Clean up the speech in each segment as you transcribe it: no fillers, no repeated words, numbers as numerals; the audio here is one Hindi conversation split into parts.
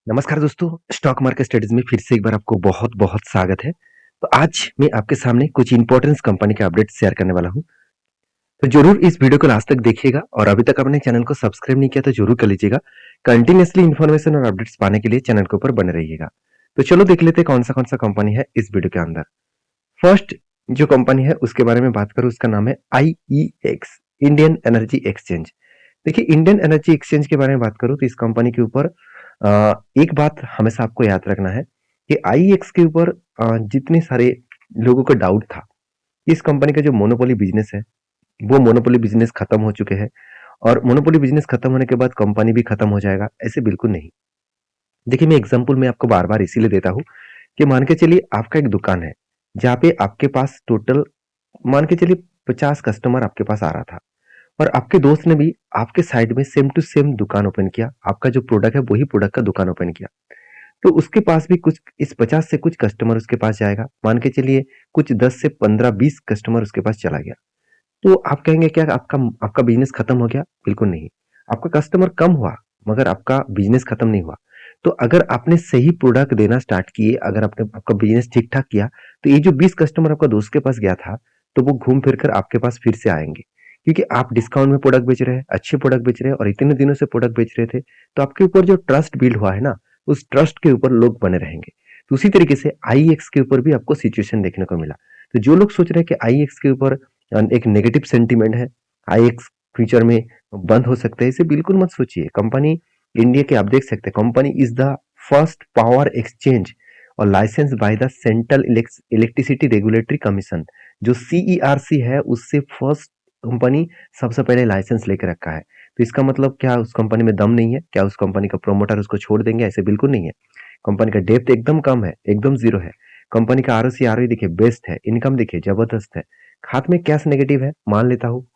नमस्कार दोस्तों, स्टॉक मार्केट स्टडीज में फिर से एक बार आपको बहुत-बहुत स्वागत है। तो आज मैं आपके सामने कुछ इंपॉर्टेंस कंपनी के अपडेट शेयर करने वाला हूँ। तो ज़रूर इस वीडियो को लास्ट तक देखिएगा और अभी तक आपने चैनल को सब्सक्राइब नहीं किया तो ज़रूर कर लीजिएगा। कंटिन्यूअसली इन्फॉर्मेशन और अपडेट्स पाने के लिए चैनल के ऊपर बने रहिएगा। तो चलो देख लेते हैं कौन-सा कंपनी है इस वीडियो के अंदर। फर्स्ट जो कंपनी है उसके बारे में बात करूँ उसका नाम है आईईएक्स, इंडियन एनर्जी एक्सचेंज। देखिए इंडियन एनर्जी एक्सचेंज के बारे में बात करूँ तो इस कंपनी के ऊपर एक बात हमेशा आपको याद रखना है कि आईईएक्स के ऊपर जितने सारे लोगों का डाउट था, इस कंपनी का जो मोनोपोली बिजनेस है, वो मोनोपोली बिजनेस खत्म हो चुके हैं और मोनोपोली बिजनेस खत्म होने के बाद कंपनी भी खत्म हो जाएगा, ऐसे बिल्कुल नहीं। देखिए मैं एग्जांपल मैं आपको बार-बार इसीलिए देता हूँ कि मान के चलिए आपका एक दुकान है, जहाँ पे आपके पास टोटल मान के चलिए 50 कस्टमर आपके पास आ रहा था और आपके दोस्त ने भी आपके साइड में सेम टू सेम दुकान ओपन किया। आपका जो प्रोडक्ट है वही प्रोडक्ट का दुकान ओपन किया। तो उसके पास भी कुछ इस 50 से कुछ कस्टमर उसके पास जाएगा। मान के चलिए कुछ 10 से 15-20 कस्टमर उसके पास चला गया। तो आप कहेंगे क्या आपका आपका बिज़नेस खत्म हो गया? बिल्कुल नहीं। आपका कस्टमर कम हुआ मगर आपका बिज़नेस खत्म नहीं हुआ। तो अगर आपने सही प्रोडक्ट देना स्टार्ट किए, अगर आपने आपका बिज़नेस ठीक-ठाक किया, तो ये जो 20 कस्टमर आपका दोस्त के पास गया था, तो वो घूम फिर कर आपके पास फिर से आएँगे। क्योंकि आप डिस्काउंट में प्रोडक्ट बेच रहे हैं, अच्छे प्रोडक्ट बेच रहे हैं और इतने दिनों से प्रोडक्ट बेच रहे थे, तो आपके ऊपर जो ट्रस्ट बिल्ड हुआ है ना, उस ट्रस्ट के ऊपर लोग बने रहेंगे। तो उसी तरीके से आईईएक्स के ऊपर भी आपको सिचुएशन देखने को मिला। तो जो लोग सोच रहे हैं कि आईईएक्स के ऊपर एक नेगेटिव सेंटीमेंट है, आईएक्स फ्यूचर में बंद हो सकता है, इसे बिल्कुल मत सोचिए। कंपनी इंडिया के आप देख सकते हैं, company is the first power exchange और license by the central electricity regulatory commission. जो सीईआरसी है उससे फर्स्ट कंपनी सबसे पहले लाइसेंस लेके रखा है। तो इसका मतलब क्या उस कंपनी में दम नहीं है? क्या उस कंपनी का प्रोमोटर उसको छोड़ देंगे? ऐसे बिल्कुल नहीं है। कंपनी का डेप्थ एकदम कम है, एकदम जीरो है। कंपनी का आरओसी आरओई देखिए बेस्ट है, इनकम देखिए जबरदस्त है। हाथ में कैश नेगेटिव है, मान लेता हूँ।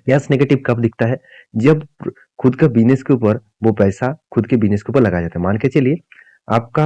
कैश नेगेटिव कब दिखता है? जब खुद का बिजनेस के ऊपर वो पैसा खुद के बिजनेस के ऊपर लगाया जाता है। मान के चलिए आपका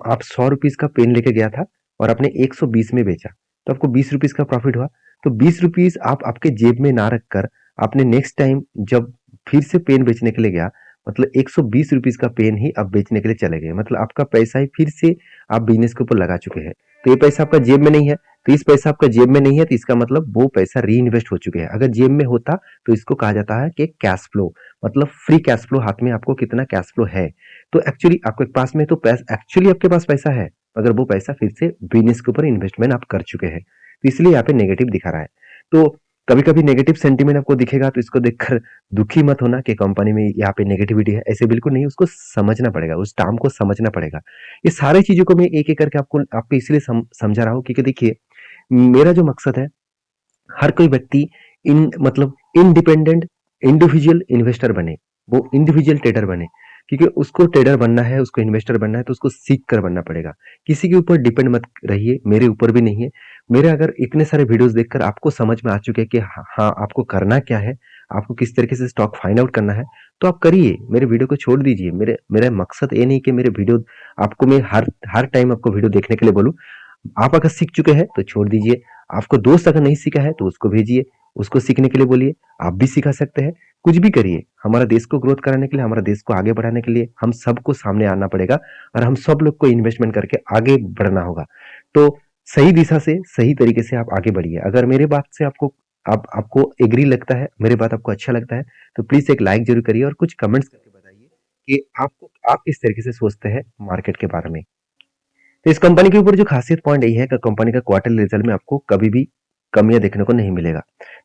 आप 100 रुपीज का पेन लेके गया था और आपने 120 में बेचा, तो आपको 20 रुपीज का प्रॉफिट हुआ। तो 20 रुपीज आप आपके जेब में ना रखकर आपने नेक्स्ट टाइम जब फिर से पेन बेचने के लिए गया, मतलब 120 रुपीज का पेन ही आप बेचने के लिए चले गए। मतलब आपका पैसा ही फिर से आप बिजनेस के ऊपर लगा चुके हैं। तो ये पैसा आपका जेब में नहीं है। तो इस पैसा आपका जेब में नहीं है तो इसका मतलब वो पैसा री इन्वेस्ट हो चुके हैं। अगर जेब में होता तो इसको कहा जाता है कि कैश फ्लो, मतलब फ्री कैश फ्लो। हाथ में आपको कितना कैश फ्लो है, तो एक्चुअली आपके पास में तो पैसा, एक्चुअली आपके पास पैसा है मगर वो पैसा फिर से बिजनेस के ऊपर इन्वेस्टमेंट आप कर चुके हैं, तो इसलिए यहाँ पे नेगेटिव दिखा रहा है। तो कभी कभी नेगेटिव सेंटीमेंट आपको दिखेगा तो इसको देखकर दुखी मत होना कि कंपनी में यहाँ पे नेगेटिविटी है, ऐसे बिल्कुल नहीं। उसको समझना पड़ेगा, उस टर्म को समझना पड़ेगा। ये सारी चीजों को मैं एक एक करके आपको इसलिए समझा रहा हूँ क्योंकि देखिए मेरा जो मकसद है, हर कोई व्यक्ति इन मतलब इंडिपेंडेंट इंडिविजुअल इन्वेस्टर बने, वो इंडिविजुअल ट्रेडर बने। क्योंकि उसको ट्रेडर बनना है, उसको इन्वेस्टर बनना है तो उसको सीख कर बनना पड़ेगा। किसी के ऊपर डिपेंड मत रहिए, मेरे ऊपर भी नहीं है। मेरे अगर इतने सारे वीडियोस देखकर आपको समझ में आ चुके हैं कि हाँ हाँ आपको करना क्या है, आपको किस तरीके से स्टॉक फाइंड आउट करना है, तो आप करिए, मेरे वीडियो को छोड़ दीजिए। मेरा मकसद ये नहीं कि मेरे वीडियो आपको मैं हर हर टाइम आपको वीडियो देखने के लिए बोलूं। आप अगर सीख चुके हैं तो छोड़ दीजिए। आपको दोस्त अगर नहीं सीखा है तो उसको भेजिए, उसको सीखने के लिए बोलिए। आप भी सिखा सकते हैं, कुछ भी करिए। हमारा देश को ग्रोथ कराने के लिए, हमारा देश को आगे बढ़ाने के लिए हम सबको सामने आना पड़ेगा और हम सब लोग को इन्वेस्टमेंट करके आगे बढ़ना होगा। तो सही दिशा से सही तरीके से आप आगे बढ़िए। अगर मेरे बात से आपको एग्री लगता है, मेरे बात आपको अच्छा लगता है, तो प्लीज एक लाइक जरूर करिए और कुछ कमेंट्स करके बताइए कि आप किस तरीके से सोचते हैं मार्केट के बारे में। तो इस कंपनी के ऊपर जो खासियत पॉइंट यही है कि कंपनी का क्वार्टरली रिजल्ट में आपको कभी भी कमियां देखने को नहीं मिलेगा।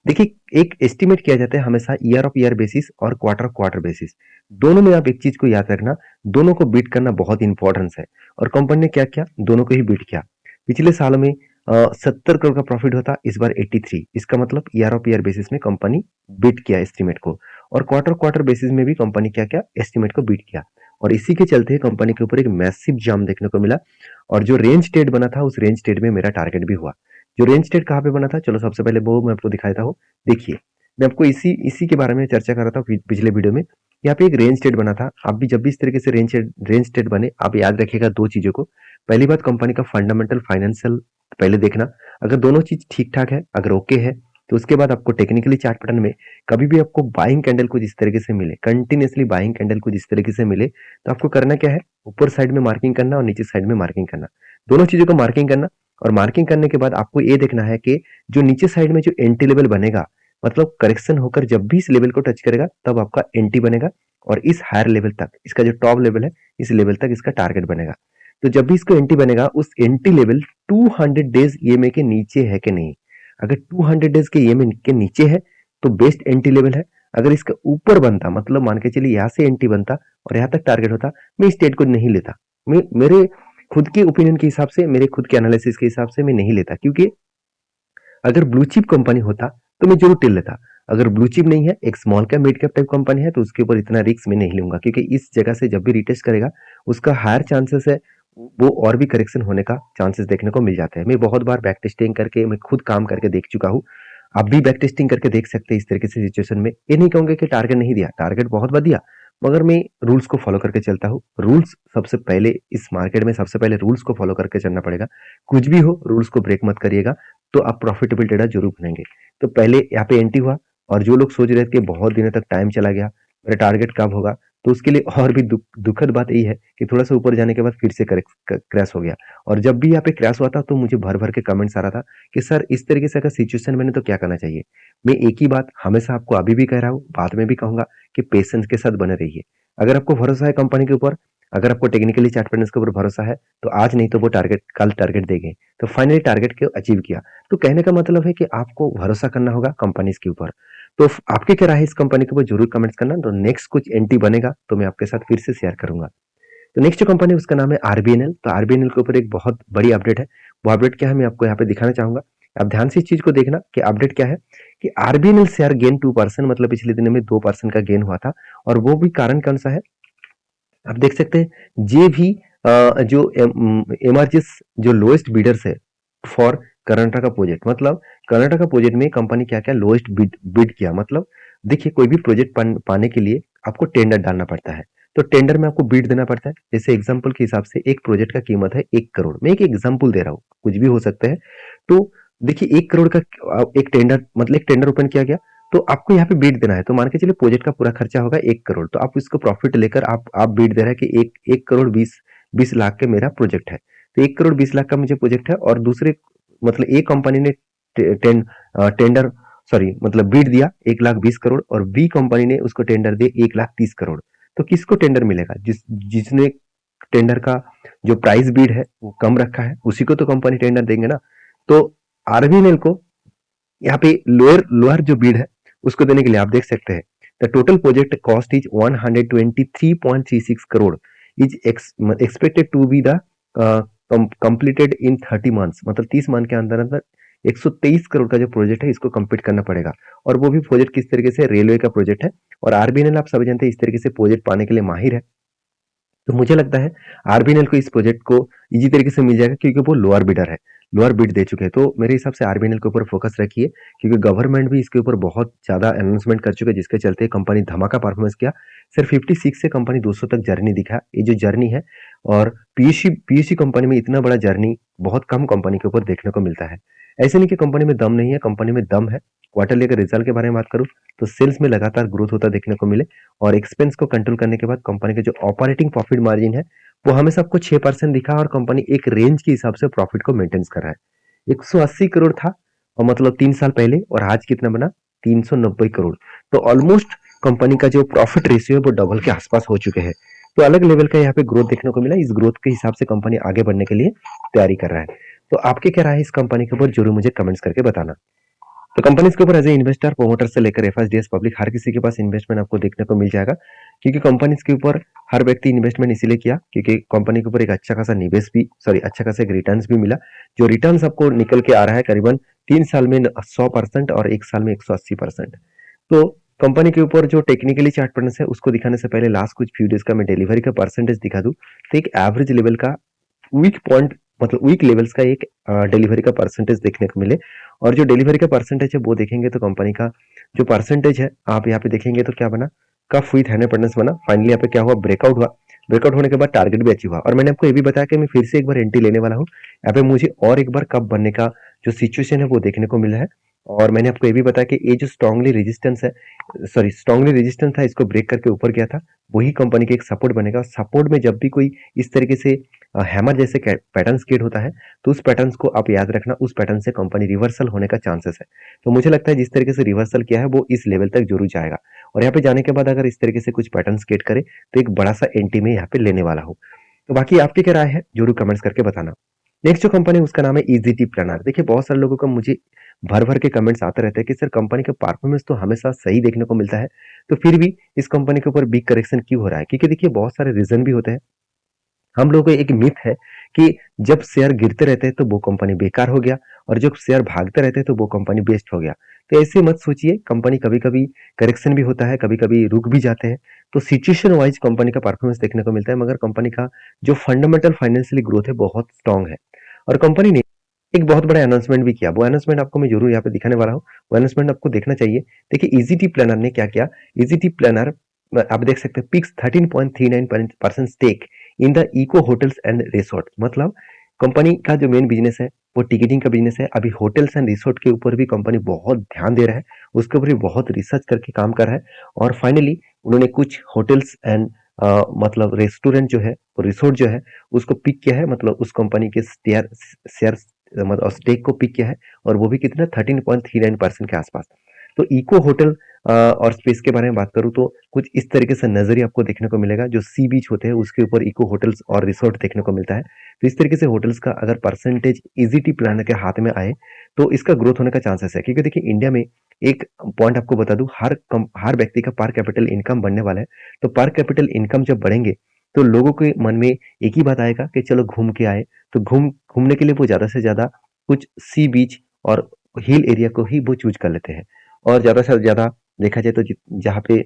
देखिए एक एस्टिमेट किया जाता है हमेशा ईयर ऑफ ईयर बेसिस और क्वार्टर क्वार्टर बेसिस। दोनों में आप एक चीज को याद रखना, दोनों को बीट करना बहुत इंपॉर्टेंस है। और कंपनी ने क्या किया, दोनों को ही बीट किया। पिछले साल में 70 करोड़ का प्रॉफिट होता, इस बार 83। इसका मतलब ईयर ऑफ ईयर बेसिस में कंपनी बीट किया एस्टिमेट को, और क्वार्टर क्वार्टर बेसिस में भी कंपनी क्या क्या एस्टिमेट को बीट किया। और इसी के चलते कंपनी के ऊपर एक मैसिव जंप देखने को मिला। और जो रेंज स्टेट बना था उस रेंज स्टेट में मेरा टारगेट भी हुआ। जो रेंज स्टेट कहाँ पे बना था, चलो सबसे पहले वो मैं आपको दिखाता हूँ। देखिए मैं आपको इसी इसी के बारे में चर्चा कर रहा था पिछले वीडियो में। यहाँ पे एक रेंज स्टेट बना था। आप भी जब भी इस तरीके से रेंज स्टेट बने, आप याद रखिएगा दो चीजों को। पहली बात, कंपनी का फंडामेंटल फाइनेंशियल पहले देखना। अगर दोनों चीज ठीक ठाक है, अगर ओके है, तो उसके बाद आपको टेक्निकली चार्ट पैटर्न में कभी भी आपको बाइंग कैंडल कुछ इस तरीके से मिले, कंटिन्यूअसली बाइंग कैंडल कुछ इस तरीके से मिले, तो आपको करना क्या है, ऊपर साइड में मार्किंग करना और नीचे साइड में मार्किंग करना, दोनों चीजों को मार्किंग करना। और मार्किंग करने के बाद आपको ये देखना है कि जो नीचे साइड में जो एंटी लेवल बनेगा, मतलब करेक्शन होकर जब भी इस लेवल को टच करेगा तब आपका एंटी बनेगा, और इस हायर लेवल तक, इसका जो टॉप लेवल है इस लेवल तक इसका टारगेट बनेगा। तो जब भी इसको एंटी बनेगा, उस एंटी लेवल 200 डेज ईएमए के नीचे है कि नहीं। अगर 200 डेज के ईएमए के नीचे है तो बेस्ट एंटी लेवल है। अगर इसका ऊपर बनता, मतलब मान के चलिए यहाँ से एंटी बनता और यहाँ तक टारगेट होता, मैं इस ट्रेड को नहीं लेता। मैं मेरे खुद के ओपिनियन के हिसाब से, मेरे खुद के एनालिसिस के हिसाब से मैं नहीं लेता, क्योंकि अगर ब्लू चिप कंपनी होता तो मैं जरूर टिल लेता। अगर ब्लू चिप नहीं है, एक small cap mid cap type company है, तो उसके ऊपर इतना रिस्क मैं नहीं लूंगा, क्योंकि इस जगह से जब भी रिटेस्ट करेगा उसका हायर चांसेस है वो और भी करेक्शन होने का चांसेस देखने को मिल जाते हैं। मैं बहुत बार बैक टेस्टिंग करके, मैं खुद काम करके देख चुका हूँ। आप भी बैक टेस्टिंग करके देख सकते हैं इस तरीके से सिचुएशन में। ये नहीं कहूंगे कि टारगेट नहीं दिया, टारगेट बहुत बार दिया, मगर मैं रूल्स को फॉलो करके चलता हूँ। रूल्स सबसे पहले, इस मार्केट में सबसे पहले रूल्स को फॉलो करके चलना पड़ेगा। कुछ भी हो, रूल्स को ब्रेक मत करिएगा, तो आप प्रॉफिटेबल ट्रेडर जरूर बनेंगे। तो पहले यहाँ पे एंट्री हुआ, और जो लोग सोच रहे थे कि बहुत दिनों तक टाइम चला गया, मेरा टारगेट कब होगा, तो उसके लिए और भी दुखद बात यही है कि थोड़ा सा ऊपर जाने के बाद फिर से क्रैश हो गया। और जब भी यहाँ पे क्रैश हुआ था तो मुझे भर भर के कमेंट्स आ रहा था कि सर इस तरीके से अगर सिचुएशन बने तो क्या करना चाहिए। मैं एक ही बात हमेशा आपको अभी भी कह रहा हूँ, बाद में भी कहूंगा कि पेशेंस के साथ बने रहिए। अगर आपको भरोसा है कंपनी के ऊपर, अगर आपको टेक्निकली चार्ट पैटर्न के ऊपर भरोसा है, तो आज नहीं तो वो टारगेट कल टारगेट देंगे। तो फाइनली टारगेट को अचीव किया। तो कहने का मतलब है कि आपको भरोसा करना होगा कंपनीज के ऊपर। तो आपके क्या राय है इस कंपनी के ऊपर जरूर कमेंट्स करना। तो नेक्स्ट कुछ एंट्री बनेगा तो मैं आपके साथ फिर से शेयर करूंगा। तो नेक्स्ट जो कंपनी है उसका नाम है आरबीएनएल। तो आरबीएनएल के ऊपर एक बहुत बड़ी अपडेट है। वो अपडेट क्या है मैं आपको यहाँ पे दिखाना चाहूंगा। आप ध्यान से इस चीज को देखना कि अपडेट क्या है, कि आरबीएनएल शेयर गेन 2%, मतलब पिछले दिनों में 2% का गेन हुआ था। और वो भी कारण कौन सा है, आप देख सकते हैं। जे भी जो एमआरजीएस जो लोएस्ट बिडर्स है फॉर कर्नाटका प्रोजेक्ट, मतलब कर्नाटका प्रोजेक्ट में कंपनी क्या क्या लोएस्ट बिड किया। मतलब देखिए, कोई भी प्रोजेक्ट पाने के लिए आपको टेंडर डालना पड़ता है, तो टेंडर में आपको बिड देना पड़ता है। जैसे एग्जांपल के हिसाब से एक प्रोजेक्ट का कीमत है 1 करोड़, मैं एक एग्जांपल दे रहा हूँ, कुछ भी हो सकता है। तो देखिए 1 करोड़ का एक टेंडर, मतलब एक टेंडर ओपन किया गया, तो आपको यहाँ पे बीट देना है। तो मान के चलिए प्रोजेक्ट का पूरा खर्चा होगा 1 करोड़, तो आप इसको प्रॉफिट लेकर आप बीट दे रहे हैं कि एक करोड़ बीस लाख के मेरा प्रोजेक्ट है। तो 1 करोड़ 20 लाख का मुझे प्रोजेक्ट है, और दूसरे मतलब एक कंपनी ने टेंडर सॉरी मतलब बीट दिया 1,20,00,000 और बी कंपनी ने उसको टेंडर दिया 1,30,00,000। तो किसको टेंडर मिलेगा, जिसने टेंडर का जो प्राइस बीड है वो कम रखा है, उसी को तो कंपनी टेंडर देंगे ना। तो आरबीएनएल को यहाँ पे लोअर लोअर जो बीड है उसको देने के लिए आप देख सकते हैं, the total project cost is 123.36 crore is expected to be the completed in 30 months, मतलब 30 मंथ के अंदर अंदर 123 करोड़ का जो प्रोजेक्ट है इसको कंप्लीट करना पड़ेगा। और वो भी प्रोजेक्ट किस तरीके से, रेलवे का प्रोजेक्ट है। और आरबीएनएल आप सभी जानते हैं इस तरीके से प्रोजेक्ट पाने के लिए माहिर है। तो मुझे लगता है आरबीएनएल को इस प्रोजेक्ट को इजी तरीके से मिल जाएगा, क्योंकि वो लोअर बिडर है, लोअर बिड दे चुके हैं। तो मेरे हिसाब से आरबीएनएल के ऊपर फोकस रखिए, क्योंकि गवर्नमेंट भी इसके ऊपर बहुत ज्यादा अनाउंसमेंट कर चुके हैं, जिसके चलते कंपनी धमाका परफॉर्मेंस किया। सिर्फ 56 से कंपनी 200 तक जर्नी दिखा, ये जो जर्नी है। और पीयूसी कंपनी में इतना बड़ा जर्नी बहुत कम कंपनी के ऊपर देखने को मिलता है। ऐसे नहीं कि कंपनी में दम नहीं है, कंपनी में दम है। क्वार्टरली अगर रिजल्ट के बारे में बात करूं तो सेल्स में लगातार ग्रोथ होता देखने को मिले, और एक्सपेंस को कंट्रोल करने के बाद कंपनी के जो ऑपरेटिंग प्रॉफिट मार्जिन है वो हमें सबको 6% दिखा, और कंपनी एक रेंज के हिसाब से प्रॉफिट को मेंटेन कर रहा है। 180 करोड़ था और मतलब 3 साल पहले, और आज कितना बना 390 करोड़। तो ऑलमोस्ट कंपनी का जो प्रॉफिट रेशियो है वो डबल के आसपास हो चुके हैं। तो अलग लेवल का यहाँ पे ग्रोथ देखने को मिला। इस ग्रोथ के हिसाब से कंपनी आगे बढ़ने के लिए तैयारी कर रहा है। तो आपके क्या राय है इस कंपनी के ऊपर जरूर मुझे कमेंट्स करके बताना। तो कंपनीज के ऊपर एज ए इन्वेस्टर, प्रोमोटर से लेकर एफएसडीएस पब्लिक, हर किसी के पास इन्वेस्टमेंट आपको देखने को मिल जाएगा, क्योंकि कंपनीज के ऊपर हर व्यक्ति इन्वेस्टमेंट इसीलिए किया क्योंकि कंपनी के ऊपर एक अच्छा खासा निवेश भी अच्छा खासा एक रिटर्न्स भी मिला। जो रिटर्न्स आपको निकल के आ रहा है करीबन 3 साल में 100% और 1 साल में 180%। तो कंपनी के ऊपर जो टेक्निकली चार्ट पैटर्न है उसको दिखाने से पहले लास्ट कुछ फ्यू डेज का मैं डिलीवरी का परसेंटेज दिखा दूं, तो एक एवरेज लेवल का वीक पॉइंट, मतलब वीक लेवल्स का एक डिलीवरी का परसेंटेज देखने को मिले। और जो डिलीवरी का परसेंटेज है वो देखेंगे तो कंपनी का जो परसेंटेज है आप यहाँ पे देखेंगे तो क्या बना, कफ विथ 100% बना। फाइनली यहाँ पे क्या हुआ, ब्रेकआउट हुआ। ब्रेकआउट होने के बाद टारगेट भी अचीव हुआ। और मैंने आपको ये भी बताया कि मैं फिर से एक बार एंट्री लेने वाला हूँ यहाँ पे। मुझे और एक बार कब बनने का जो सिचुएशन है वो देखने को मिला है। और मैंने आपको ये भी बताया कि ये जो स्ट्रांगली रेजिस्टेंस था, इसको ब्रेक करके ऊपर गया था, वही कंपनी के एक सपोर्ट बनेगा। और सपोर्ट में जब भी कोई इस तरीके से हैमर जैसे पैटर्न्स क्रिएट होता है, तो उस पैटर्न्स को आप याद रखना, उस पैटर्न से कंपनी रिवर्सल होने का चांसेस है। तो मुझे लगता है जिस तरीके से रिवर्सल किया है वो इस लेवल तक जरूर जाएगा, और यहाँ पे जाने के बाद अगर इस तरीके से कुछ पैटर्न्स क्रिएट करे तो एक बड़ा सा एंट्री में यहाँ पे लेने वाला हूँ। तो बाकी आपकी क्या राय है जरूर कमेंट्स करके बताना। नेक्स्ट जो कंपनी है उसका नाम है ईजीटी प्लानर। देखिए बहुत सारे लोगों का मुझे भर भर के कमेंट्स आते रहते हैं कि सर कंपनी का परफॉर्मेंस तो हमेशा सही देखने को मिलता है, तो फिर भी इस कंपनी के ऊपर बिग करेक्शन क्यों हो रहा है? क्योंकि देखिए बहुत सारे रीजन भी होते हैं। हम लोगों को एक मिथ है कि जब शेयर गिरते रहते हैं तो वो कंपनी बेकार हो गया, और जब शेयर भागते रहते हैं तो वो कंपनी बेस्ट हो गया। तो ऐसे मत सोचिए, कंपनी कभी कभी करेक्शन भी होता है, कभी कभी रुक भी जाते हैं। तो सिचुएशन वाइज कंपनी का परफॉर्मेंस देखने को मिलता है, मगर कंपनी का जो फंडामेंटल फाइनेंशियली ग्रोथ है बहुत स्ट्रांग है। और कंपनी ने एक बहुत बड़ा अनाउंसमेंट भी किया, वो अनाउंसमेंट आपको मैं जरूर यहाँ पे दिखाने वाला हूँ। वो अनाउंसमेंट आपको देखना चाहिए। देखिए ईजीटी प्लानर ने क्या किया। ईजीटी प्लानर आप देख सकते हैं, picks 13.39% stake in the eco hotels and resort. मतलब कंपनी का जो मेन बिजनेस है वो टिकटिंग का बिजनेस है। अभी होटल्स एंड रिसोर्ट के ऊपर भी कंपनी बहुत ध्यान दे रहा है, उसके ऊपर भी बहुत रिसर्च करके काम कर रहा है। और फाइनली उन्होंने कुछ होटल्स एंड मतलब रेस्टोरेंट जो है, रिसोर्ट जो है, उसको पिक किया है। मतलब उस कंपनी के शेयर मतलब स्टेक को पिक किया है, और वो भी कितना 13.39% के आसपास। तो इको होटल और स्पेस के बारे में बात करूं तो कुछ इस तरीके से नजरिया आपको देखने को मिलेगा। जो सी बीच होते हैं उसके ऊपर इको होटल्स और रिसोर्ट देखने को मिलता है। तो इस तरीके से होटल्स का अगर परसेंटेज ईजीटी प्लानर के हाथ में आए तो इसका ग्रोथ होने का चांसेस है। क्योंकि देखिए इंडिया में एक पॉइंट आपको बता दूं, हर व्यक्ति का पर कैपिटल इनकम बढ़ने वाला है। तो पर कैपिटल इनकम जब बढ़ेंगे तो लोगों के मन में एक ही बात आएगा कि चलो घूम के आए। तो घूमने के लिए वो ज्यादा से ज्यादा कुछ सी बीच और हिल एरिया को ही वो चूज कर लेते हैं। और ज्यादा से ज्यादा देखा जाए तो जहाँ पे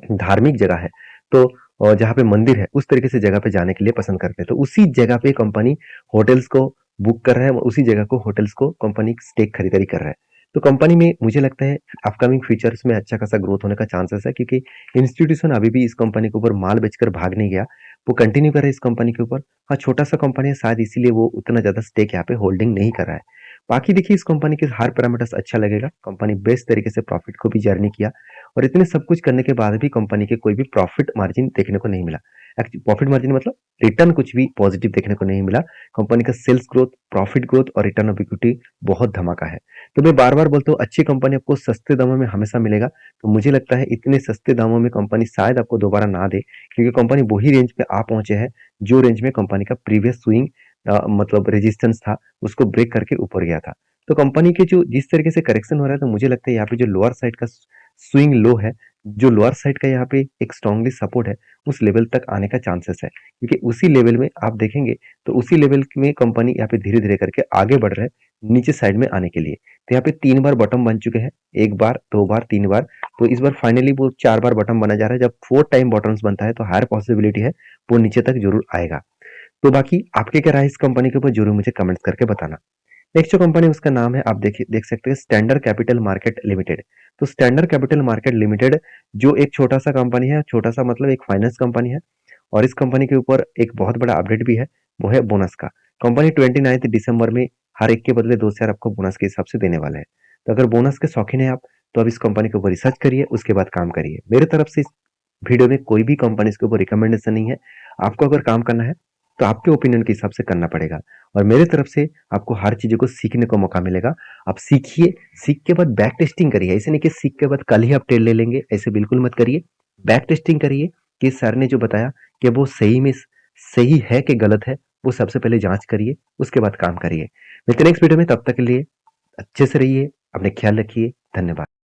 धार्मिक जगह है, तो जहाँ पे मंदिर है उस तरीके से जगह पे जाने के लिए पसंद करते हैं। तो उसी जगह पे कंपनी होटल्स को बुक कर रहा है, उसी जगह को होटल्स को कंपनी स्टेक खरीदारी कर रहा है। तो कंपनी में मुझे लगता है अपकमिंग फ्यूचर्स में अच्छा खासा ग्रोथ होने का चांसेस है, क्योंकि इंस्टीट्यूशन अभी भी इस कंपनी के ऊपर माल बेचकर भाग नहीं गया, वो कंटिन्यू कर रहा है इस कंपनी के ऊपर। हाँ, छोटा सा कंपनी है शायद इसीलिए वो उतना ज्यादा स्टेक यहाँ पे होल्डिंग नहीं कर रहा है। बाकी देखिए इस कंपनी के हर पैरामीटर्स अच्छा लगेगा। कंपनी बेस्ट तरीके से प्रॉफिट को भी जर्नी किया, और इतने सब कुछ करने के बाद भी कंपनी के कोई भी प्रॉफिट मार्जिन देखने को नहीं मिला। प्रॉफिट मार्जिन मतलब रिटर्न कुछ भी पॉजिटिव देखने को नहीं मिला। कंपनी का सेल्स ग्रोथ, प्रॉफिट ग्रोथ और रिटर्न ऑफ इक्विटी बहुत धमाका है। तो मैं बार बार बोलता हूँ अच्छी कंपनी आपको सस्ते दामों में हमेशा मिलेगा। तो मुझे लगता है इतने सस्ते दामों में कंपनी शायद आपको दोबारा ना दे, क्योंकि कंपनी वही रेंज पे आ पहुंचे हैं जो रेंज में कंपनी का प्रीवियस स्विंग मतलब रेजिस्टेंस था, उसको ब्रेक करके ऊपर गया था। तो कंपनी के जो जिस तरीके से करेक्शन हो रहा है, तो मुझे लगता है यहाँ पे जो लोअर साइड का स्विंग लो है, जो लोअर साइड का यहाँ पे एक स्ट्रांगली सपोर्ट है, उस लेवल तक आने का चांसेस है। क्योंकि उसी लेवल में आप देखेंगे तो उसी लेवल में कंपनी यहाँ पे धीरे धीरे करके आगे बढ़ रहा है नीचे साइड में आने के लिए। तो यहाँ पे 3 बार बॉटम बन चुके हैं, 1 बार 2 बार 3 बार। तो इस बार फाइनली वो 4 बार बॉटम बना जा रहा है। जब 4 टाइम बॉटम्स बनता है तो हायर पॉसिबिलिटी है वो नीचे तक जरूर आएगा। तो बाकी आपके क्या राय इस कंपनी के ऊपर जरूर मुझे कमेंट्स करके बताना। नेक्स्ट जो कंपनी उसका नाम है आप देख सकते हैं स्टैंडर्ड कैपिटल मार्केट लिमिटेड। तो स्टैंडर्ड कैपिटल मार्केट लिमिटेड जो एक छोटा सा कंपनी है, छोटा सा मतलब एक फाइनेंस कंपनी है। और इस कंपनी के ऊपर एक बहुत बड़ा अपडेट भी है, वो है बोनस का। कंपनी 29 दिसंबर में हर एक के बदले 2 शेयर आपको बोनस के हिसाब से देने वाला है। तो अगर बोनस के शौकीन है आप, तो अब इस कंपनी के ऊपर रिसर्च करिए, उसके बाद काम करिए। मेरे तरफ से इस वीडियो में कोई भी कंपनी के ऊपर रिकमेंडेशन नहीं है। आपको अगर काम करना है तो आपके ओपिनियन के हिसाब से करना पड़ेगा, और मेरे तरफ से आपको हर चीजों को सीखने को मौका मिलेगा। आप सीखिए, सीख के बाद बैक टेस्टिंग करिए। ऐसे नहीं कि सीख के बाद कल ही आप ट्रेड ले लेंगे, ऐसे बिल्कुल मत करिए। बैक टेस्टिंग करिए कि सर ने जो बताया कि वो सही में सही है कि गलत है, वो सबसे पहले जांच करिए, उसके बाद काम करिए। मिलते हैं नेक्स्ट वीडियो में, तब तक के लिए अच्छे से रहिए, अपने ख्याल रखिए। धन्यवाद।